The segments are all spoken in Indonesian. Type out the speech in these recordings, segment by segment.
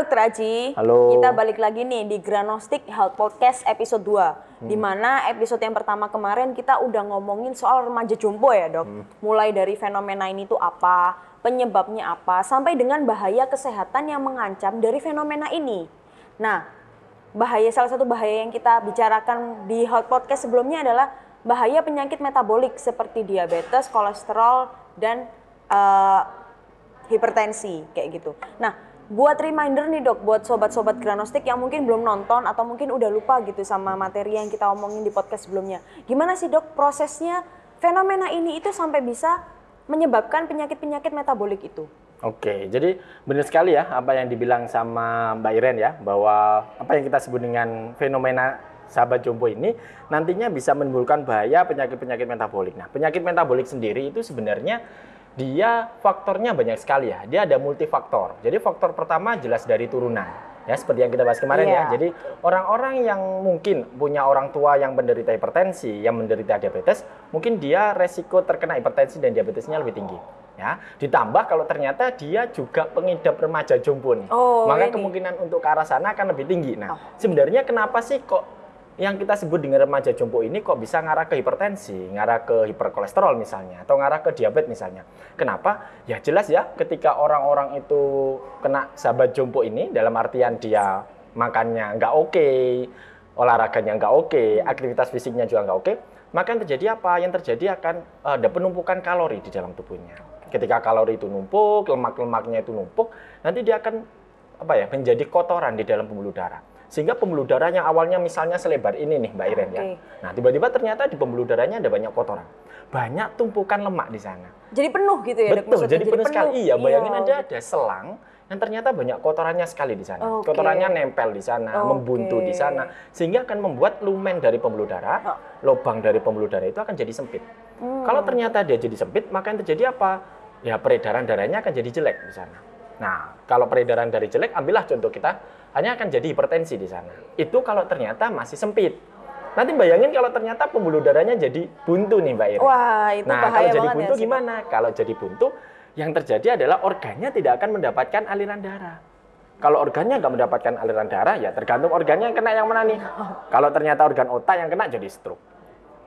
Dokter Aji. Halo. Kita balik lagi nih di Granostic Health Podcast episode 2. Di mana episode yang pertama kemarin kita udah ngomongin soal remaja jompo ya, Dok. Mulai dari fenomena ini tuh apa, penyebabnya apa, sampai dengan bahaya kesehatan yang mengancam dari fenomena ini. Nah, salah satu bahaya yang kita bicarakan di Health Podcast sebelumnya adalah bahaya penyakit metabolik seperti diabetes, kolesterol, dan hipertensi kayak gitu. Nah, buat reminder nih Dok, buat sobat-sobat Granostic yang mungkin belum nonton atau mungkin udah lupa gitu sama materi yang kita omongin di podcast sebelumnya. Gimana sih Dok prosesnya fenomena ini itu sampai bisa menyebabkan penyakit-penyakit metabolik itu? Oke, jadi benar sekali ya apa yang dibilang sama Mbak Iren ya, bahwa apa yang kita sebut dengan fenomena sahabat jompo ini nantinya bisa menimbulkan bahaya penyakit-penyakit metabolik. Nah, penyakit metabolik sendiri itu sebenarnya dia faktornya banyak sekali ya. Dia ada multifaktor. Jadi faktor pertama jelas dari turunan. Ya, seperti yang kita bahas kemarin ya. Jadi orang-orang yang mungkin punya orang tua yang menderita hipertensi, yang menderita diabetes, mungkin dia resiko terkena hipertensi dan diabetesnya lebih tinggi. Ya, ditambah kalau ternyata dia juga pengidap remaja jompo nih. Maka kemungkinan untuk ke arah sana akan lebih tinggi. Nah, sebenarnya kenapa sih kok yang kita sebut dengan remaja jompo ini kok bisa ngarah ke hipertensi, ngarah ke hiperkolesterol misalnya, atau ngarah ke diabetes misalnya. Kenapa? Ya jelas ya, ketika orang-orang itu kena sahabat jompo ini, dalam artian dia makannya nggak oke, olahraganya nggak oke, aktivitas fisiknya juga nggak oke, maka yang terjadi apa? Yang terjadi akan ada penumpukan kalori di dalam tubuhnya. Ketika kalori itu numpuk, lemak-lemaknya itu numpuk, nanti dia akan menjadi kotoran di dalam pembuluh darah. Sehingga pembuluh darah yang awalnya misalnya selebar ini nih Mbak Iren ya. Nah, tiba-tiba ternyata di pembuluh darahnya ada banyak kotoran. Banyak tumpukan lemak di sana. Jadi penuh gitu ya? Betul, jadi penuh sekali. Iya, bayangin ada selang yang ternyata banyak kotorannya sekali di sana. Kotorannya nempel di sana, membuntu di sana. Sehingga akan membuat lumen dari pembuluh darah, lubang dari pembuluh darah itu akan jadi sempit. Kalau ternyata dia jadi sempit, maka yang terjadi apa? Ya peredaran darahnya akan jadi jelek di sana. Nah, kalau peredaran darah jelek, ambillah contoh kita, hanya akan jadi hipertensi di sana. Itu kalau ternyata masih sempit. Nanti bayangin kalau ternyata pembuluh darahnya jadi buntu nih Mbak Iren. Wah, itu nah, bahaya kalau jadi banget buntu ya, gimana? Kalau jadi buntu, yang terjadi adalah organnya tidak akan mendapatkan aliran darah. Kalau organnya nggak mendapatkan aliran darah, ya tergantung organnya yang kena yang mana nih. Kalau ternyata organ otak yang kena jadi stroke.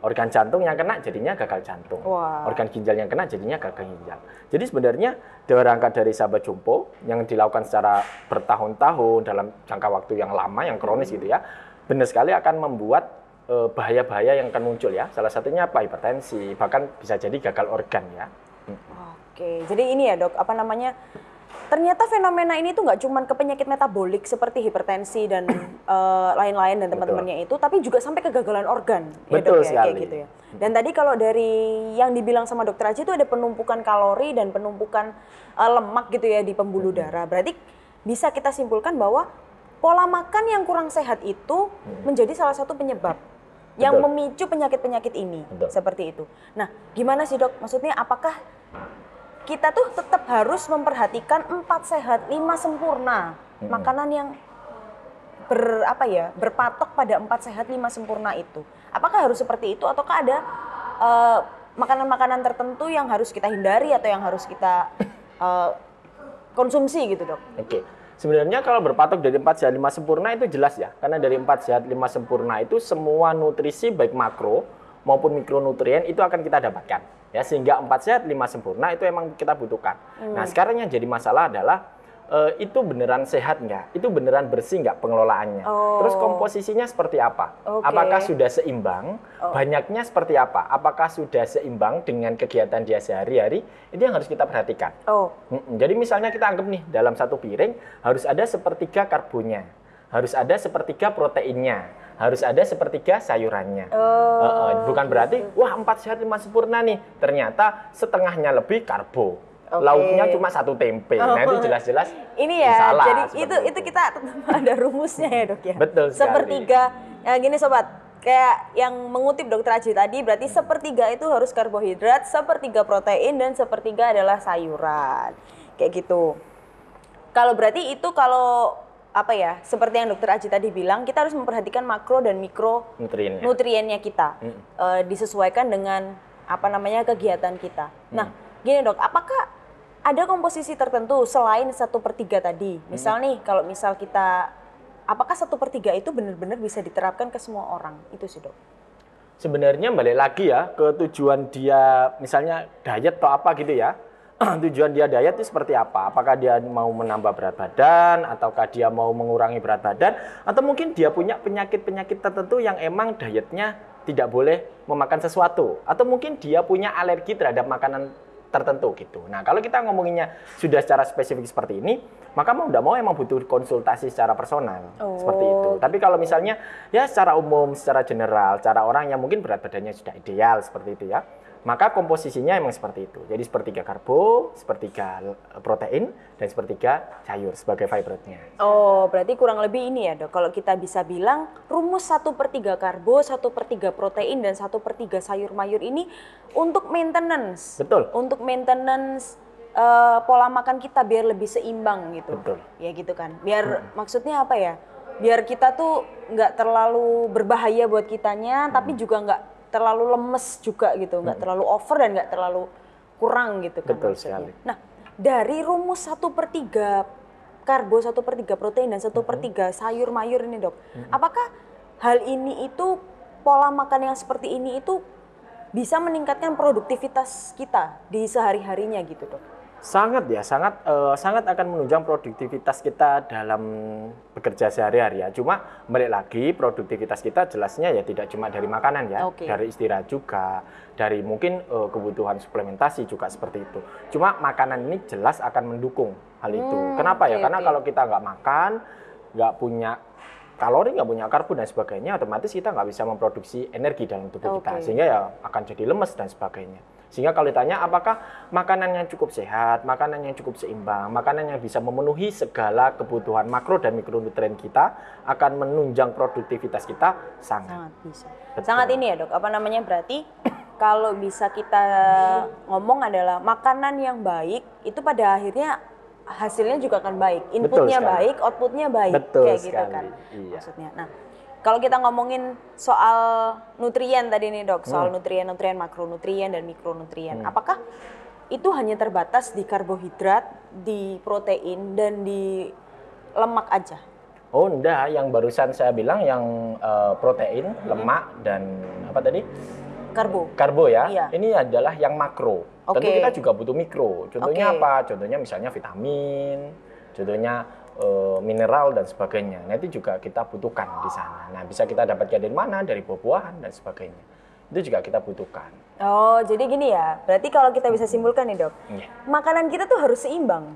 Organ jantung yang kena jadinya gagal jantung. Organ ginjal yang kena jadinya gagal ginjal. Jadi sebenarnya berangkat dari sahabat jompo yang dilakukan secara bertahun-tahun dalam jangka waktu yang lama, yang kronis gitu ya, benar sekali akan membuat bahaya-bahaya yang akan muncul ya. Salah satunya apa? Hipertensi, bahkan bisa jadi gagal organ ya. Oke, jadi ini ya Dok, ternyata fenomena ini tuh nggak cuma ke penyakit metabolik seperti hipertensi dan lain-lain dan teman-temannya itu, tapi juga sampai kegagalan organ. Betul ya, Dok, sekali. Kayak gitu ya. Dan tadi kalau dari yang dibilang sama Dokter Aji itu ada penumpukan kalori dan penumpukan lemak gitu ya di pembuluh darah. Berarti bisa kita simpulkan bahwa pola makan yang kurang sehat itu menjadi salah satu penyebab yang memicu penyakit-penyakit ini. Seperti itu. Nah, gimana sih Dok? Maksudnya apakah kita tuh tetap harus memperhatikan 4 sehat 5 sempurna, makanan yang berpatok pada 4 sehat 5 sempurna itu. Apakah harus seperti itu ataukah ada makanan-makanan tertentu yang harus kita hindari atau yang harus kita konsumsi gitu Dok? Oke. Sebenarnya kalau berpatok dari 4 sehat 5 sempurna itu jelas ya. Karena dari 4 sehat 5 sempurna itu semua nutrisi baik makro maupun mikronutrien itu akan kita dapatkan. Ya, sehingga 4 sehat 5 sempurna itu emang kita butuhkan. Nah, sekarang yang jadi masalah adalah itu beneran sehat nggak? Itu beneran bersih nggak pengelolaannya? Terus komposisinya seperti apa? Apakah sudah seimbang? Banyaknya seperti apa? Apakah sudah seimbang dengan kegiatan dia sehari-hari? Itu yang harus kita perhatikan. Jadi misalnya kita anggap nih, dalam satu piring harus ada sepertiga karbonya, harus ada sepertiga proteinnya, harus ada sepertiga sayurannya. Bukan berarti, wah 4 sehat 5 sempurna nih, ternyata setengahnya lebih karbo. Lauknya cuma 1 tempe. Nah itu jelas-jelas ini ya, salah. Jadi itu kita tetap ada rumusnya ya Dok ya. Betul sekali. Sepertiga, gini sobat, kayak yang mengutip Dokter Aji tadi, berarti sepertiga itu harus karbohidrat, sepertiga protein, dan sepertiga adalah sayuran. Kayak gitu. Kalau berarti itu seperti yang Dokter Aji tadi bilang, kita harus memperhatikan makro dan mikro nutriennya kita, disesuaikan dengan kegiatan kita. Nah, gini Dok, apakah ada komposisi tertentu selain 1/3 tadi. Misal nih, kalau misal kita, apakah 1/3 itu benar-benar bisa diterapkan ke semua orang? Itu sih dok. Sebenarnya balik lagi ya ke tujuan dia, misalnya diet atau apa gitu ya. Tujuan dia diet itu seperti apa? Apakah dia mau menambah berat badan, ataukah dia mau mengurangi berat badan, atau mungkin dia punya penyakit-penyakit tertentu yang emang dietnya tidak boleh memakan sesuatu, atau mungkin dia punya alergi terhadap makanan tertentu gitu. Nah, kalau kita ngomonginnya sudah secara spesifik seperti ini, maka mau tidak mau emang butuh konsultasi secara personal seperti itu. Tapi kalau misalnya ya secara umum, secara general, cara orang yang mungkin berat badannya sudah ideal seperti itu ya, maka komposisinya emang seperti itu. Jadi 1/3 karbo, 1/3 protein, dan 1/3 sayur sebagai fibernya. Oh, berarti kurang lebih ini ya dok. Kalau kita bisa bilang rumus 1/3 karbo, 1/3 protein, dan 1/3 sayur mayur ini untuk maintenance. Betul. Untuk maintenance pola makan kita biar lebih seimbang gitu. Betul. Ya gitu kan. Biar maksudnya apa ya? Biar kita tuh nggak terlalu berbahaya buat kitanya, tapi juga nggak terlalu lemes juga gitu, nggak terlalu over dan nggak terlalu kurang gitu kan. Betul maksudnya. sekali. Nah, dari rumus 1/3 karbo, 1/3 protein, dan 1/3 sayur mayur ini dok, apakah hal ini itu, pola makan yang seperti ini itu bisa meningkatkan produktivitas kita di sehari-harinya gitu dok? Sangat ya, sangat akan menunjang produktivitas kita dalam bekerja sehari-hari ya. Cuma balik lagi, produktivitas kita jelasnya ya tidak cuma dari makanan ya, dari istirahat juga, dari mungkin kebutuhan suplementasi juga seperti itu. Cuma makanan ini jelas akan mendukung hal itu. Kenapa ya? Karena kalau kita nggak makan, nggak punya kalori, nggak punya karbo dan sebagainya, otomatis kita nggak bisa memproduksi energi dalam tubuh kita, sehingga ya akan jadi lemes dan sebagainya. Sehingga kalau ditanya apakah makanan yang cukup sehat, makanan yang cukup seimbang, makanan yang bisa memenuhi segala kebutuhan makro dan mikronutrien kita, akan menunjang produktivitas kita, sangat bisa. Sangat ini ya dok, apa namanya, berarti kalau bisa kita ngomong adalah makanan yang baik itu pada akhirnya hasilnya juga akan baik, inputnya baik, outputnya baik, kayak gitu kan maksudnya. Nah, kalau kita ngomongin soal nutrien tadi nih dok, soal nutrien-nutrien, makronutrien dan mikronutrien, apakah itu hanya terbatas di karbohidrat, di protein, dan di lemak aja? Oh enggak, yang barusan saya bilang yang protein, lemak, dan apa tadi? Karbo ya, ini adalah yang makro. Tentu kita juga butuh mikro. Contohnya apa? Contohnya misalnya vitamin, contohnya mineral dan sebagainya. Nah itu juga kita butuhkan di sana. Nah bisa kita dapatkan dari mana? Dari buah-buahan dan sebagainya. Itu juga kita butuhkan. Oh jadi gini ya, berarti kalau kita bisa simpulkan nih dok, makanan kita tuh harus seimbang.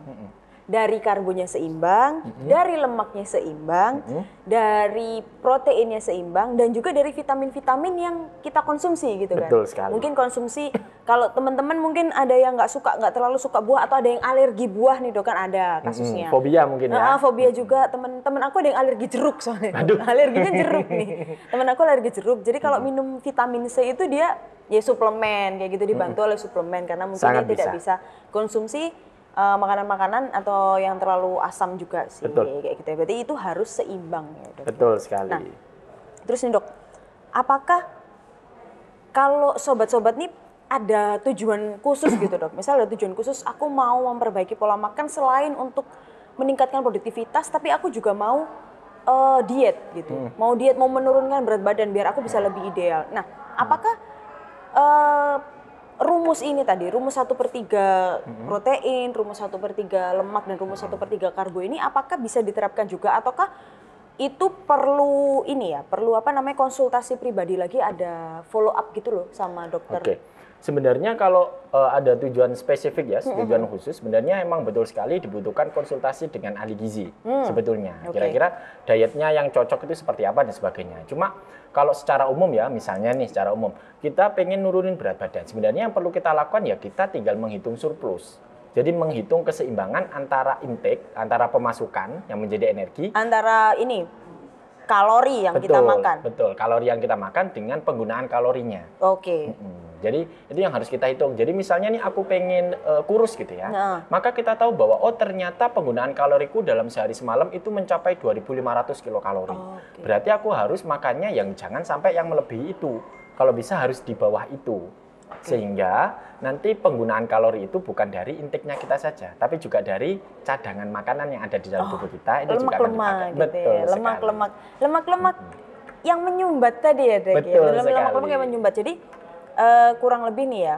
Dari karbonya seimbang, dari lemaknya seimbang, dari proteinnya seimbang, dan juga dari vitamin-vitamin yang kita konsumsi gitu kan. Betul sekali. Mungkin konsumsi, kalau teman-teman mungkin ada yang nggak terlalu suka buah, atau ada yang alergi buah nih dok, kan ada kasusnya. Fobia mungkin ya. Fobia juga, teman-teman aku ada yang alergi jeruk soalnya. Alerginya jeruk nih. Temen aku alergi jeruk, jadi kalau minum vitamin C itu dia ya suplemen, kayak gitu, dibantu oleh suplemen, karena mungkin dia tidak bisa konsumsi makanan-makanan atau yang terlalu asam juga sih, kayak gitu ya. Berarti itu harus seimbang ya dok. Betul sekali. Nah, terus nih dok, apakah kalau sobat-sobat nih ada tujuan khusus gitu dok? Misal ada tujuan khusus, aku mau memperbaiki pola makan selain untuk meningkatkan produktivitas, tapi aku juga mau diet gitu. Mau diet, mau menurunkan berat badan biar aku bisa lebih ideal. Nah, apakah rumus ini tadi, rumus 1/3 protein, rumus 1/3 lemak, dan rumus 1/3 karbo ini apakah bisa diterapkan juga, ataukah itu perlu ini ya, perlu apa namanya, konsultasi pribadi lagi, ada follow up gitu loh sama dokter? Sebenarnya kalau ada tujuan spesifik ya, tujuan khusus, sebenarnya emang betul sekali dibutuhkan konsultasi dengan ahli gizi sebetulnya. Kira-kira dietnya yang cocok itu seperti apa dan sebagainya. Cuma kalau secara umum ya, misalnya nih secara umum, kita pengen nurunin berat badan. Sebenarnya yang perlu kita lakukan ya kita tinggal menghitung surplus. Jadi menghitung keseimbangan antara intake, antara pemasukan yang menjadi energi, antara ini kalori yang kita makan. Betul, kalori yang kita makan dengan penggunaan kalorinya. Jadi itu yang harus kita hitung. Jadi misalnya nih aku pengen kurus gitu ya, maka kita tahu bahwa oh ternyata penggunaan kaloriku dalam sehari semalam itu mencapai 2.500 kilokalori. Berarti aku harus makannya yang jangan sampai yang melebihi itu. Kalau bisa harus di bawah itu. Sehingga nanti penggunaan kalori itu bukan dari intake-nya kita saja, tapi juga dari cadangan makanan yang ada di dalam tubuh kita itu juga akan dipakai. Gitu Betul ya. sekali. Lemak-lemak yang menyumbat tadi ya, Dek. Betul Ya? sekali. Lemak-lemak yang menyumbat. Jadi kurang lebih nih ya,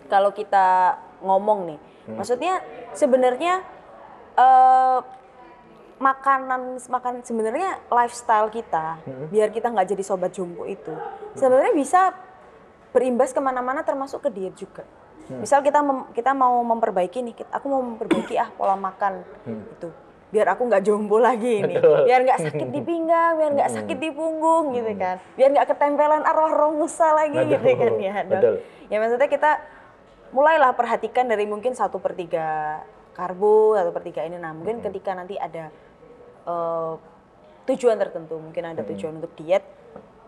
kalau kita ngomong nih, maksudnya sebenarnya makanan sebenarnya lifestyle kita, biar kita nggak jadi sobat jumbo itu, sebenarnya bisa berimbas kemana-mana termasuk ke diet juga. Misal kita mau memperbaiki nih, aku mau memperbaiki pola makan itu, biar aku nggak jombo lagi nih, biar nggak sakit di pinggang, biar nggak sakit di punggung gitu kan, biar nggak ketempelan arwah roh Musa lagi gitu kan ya, Dok. Ya maksudnya kita mulailah perhatikan dari mungkin 1/3 karbo, 1/3 ini. Nah mungkin ketika nanti ada tujuan tertentu, mungkin ada tujuan untuk diet,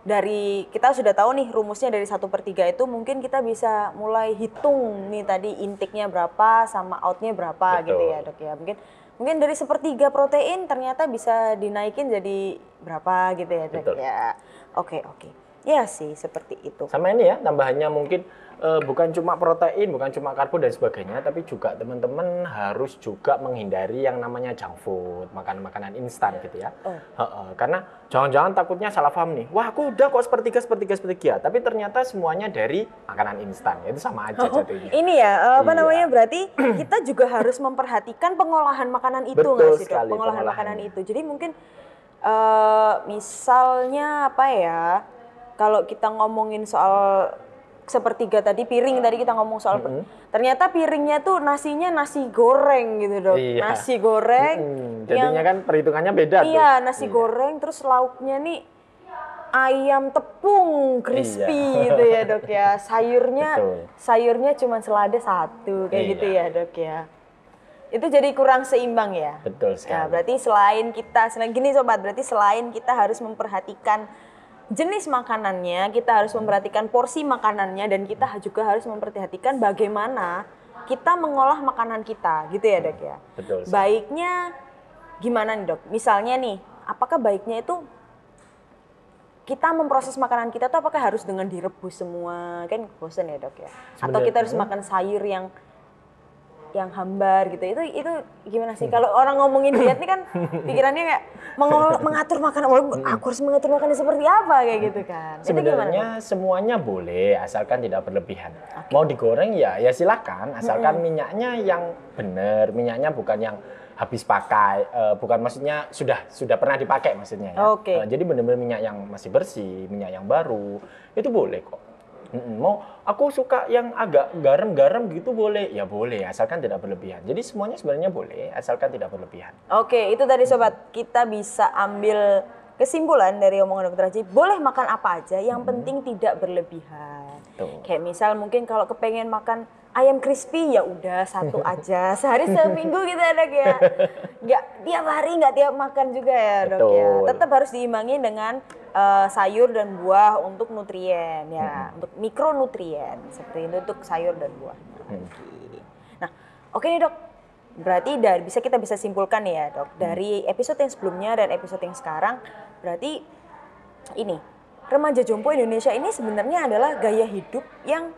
dari kita sudah tahu nih rumusnya dari 1/3 itu mungkin kita bisa mulai hitung nih tadi intake-nya berapa sama out-nya berapa. Betul. Gitu ya, Dok ya. Mungkin dari 1/3 protein ternyata bisa dinaikin jadi berapa gitu ya, Dok. Betul. Ya. Oke. Ya sih seperti itu. Sama ini ya, tambahannya mungkin bukan cuma protein, bukan cuma karbo dan sebagainya, tapi juga teman-teman harus juga menghindari yang namanya junk food, makanan-makanan instan gitu ya. Karena jangan-jangan takutnya salah paham nih. Wah, aku udah kok sepertiga, tapi ternyata semuanya dari makanan instan. Itu sama aja jadinya. Ini ya, namanya berarti kita juga harus memperhatikan pengolahan makanan itu. Betul nggak sih, sekali, Dok? Pengolahan makanan itu. Jadi mungkin misalnya apa ya, kalau kita ngomongin soal 1/3 tadi, piring tadi kita ngomong soal ternyata piringnya tuh nasinya nasi goreng gitu, Dok. Iya. Nasi goreng. Jadinya kan perhitungannya beda tuh. Iya, nasi goreng terus lauknya nih ayam tepung crispy gitu ya, Dok ya. Sayurnya cuma selada 1 kayak gitu ya, Dok ya. Itu jadi kurang seimbang ya. Betul sekali. Nah, berarti selain kita harus memperhatikan jenis makanannya, kita harus memperhatikan porsi makanannya, dan kita juga harus memperhatikan bagaimana kita mengolah makanan kita, gitu ya, Dok ya. Betul. Baiknya gimana nih, Dok? Misalnya nih, apakah baiknya itu kita memproses makanan kita tuh apakah harus dengan direbus semua? Kan bosan ya, Dok ya. Atau kita harus makan sayur yang hambar gitu. Itu gimana sih? Kalau orang ngomongin diet nih kan pikirannya kayak mengatur makanan. Aku harus mengatur makanan seperti apa kayak gitu kan. Sebenarnya semuanya boleh asalkan tidak berlebihan. Mau digoreng ya silakan, asalkan minyaknya yang benar, minyaknya bukan yang habis pakai, bukan maksudnya sudah pernah dipakai maksudnya ya. Jadi benar-benar minyak yang masih bersih, minyak yang baru, itu boleh kok. Mau aku suka yang agak garam-garam gitu boleh, ya boleh asalkan tidak berlebihan. Jadi semuanya sebenarnya boleh asalkan tidak berlebihan. Oke, itu tadi sobat, kita bisa ambil kesimpulan dari omongan Dokter Aji, boleh makan apa aja, yang penting tidak berlebihan. Kayak misal mungkin kalau kepengen makan ayam crispy ya udah 1 aja sehari seminggu gitu ya, Dok ya. Nggak tiap hari, nggak tiap makan juga ya, Dok ya. Tetap harus diimbangi dengan sayur dan buah untuk nutrien ya, untuk mikronutrien seperti itu untuk sayur dan buah. Nah, oke nih, Dok. Berarti kita bisa simpulkan ya, Dok, dari episode yang sebelumnya dan episode yang sekarang, berarti ini remaja jompo Indonesia ini sebenarnya adalah gaya hidup yang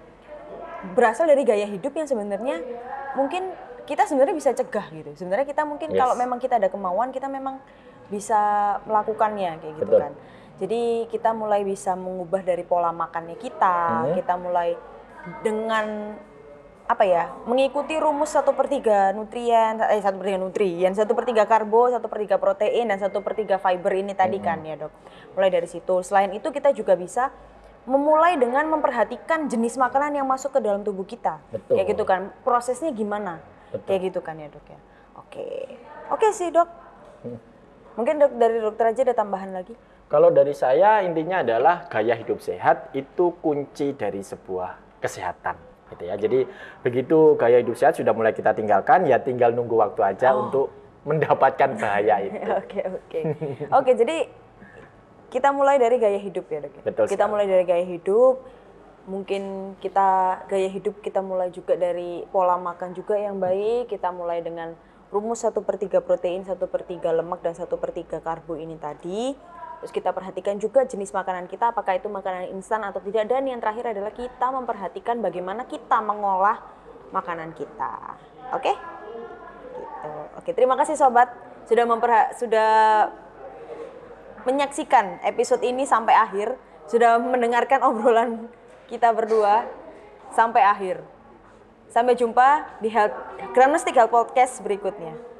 berasal dari gaya hidup yang sebenarnya mungkin kita sebenarnya bisa cegah gitu. Sebenarnya kita mungkin kalau memang kita ada kemauan, kita memang bisa melakukannya kayak gitu. Betul. Kan. Jadi kita mulai bisa mengubah dari pola makannya kita, kita mulai dengan mengikuti rumus 1/3 nutrien, 1/3 karbo, 1/3 protein, dan 1/3 fiber ini tadi kan ya, Dok. Mulai dari situ. Selain itu kita juga bisa memulai dengan memperhatikan jenis makanan yang masuk ke dalam tubuh kita. Betul. Kayak gitu kan. Prosesnya gimana? Betul. Kayak gitu kan ya, Dok ya. Oke sih, Dok. Mungkin dari Dokter aja ada tambahan lagi. Kalau dari saya intinya adalah gaya hidup sehat itu kunci dari sebuah kesehatan gitu ya. Jadi begitu gaya hidup sehat sudah mulai kita tinggalkan, ya tinggal nunggu waktu aja untuk mendapatkan bahaya itu. Oke, jadi kita mulai dari gaya hidup ya, Dok. Betul kita mulai dari gaya hidup. Mungkin gaya hidup kita mulai juga dari pola makan juga yang baik. Kita mulai dengan rumus 1/3 protein, 1/3 lemak, dan 1/3 karbo ini tadi. Terus kita perhatikan juga jenis makanan kita, apakah itu makanan instan atau tidak. Dan yang terakhir adalah kita memperhatikan bagaimana kita mengolah makanan kita. Oke? Gitu. Oke, terima kasih sobat sudah menyaksikan episode ini sampai akhir, sudah mendengarkan obrolan kita berdua sampai akhir. Sampai jumpa di Gramnestic Health Podcast berikutnya.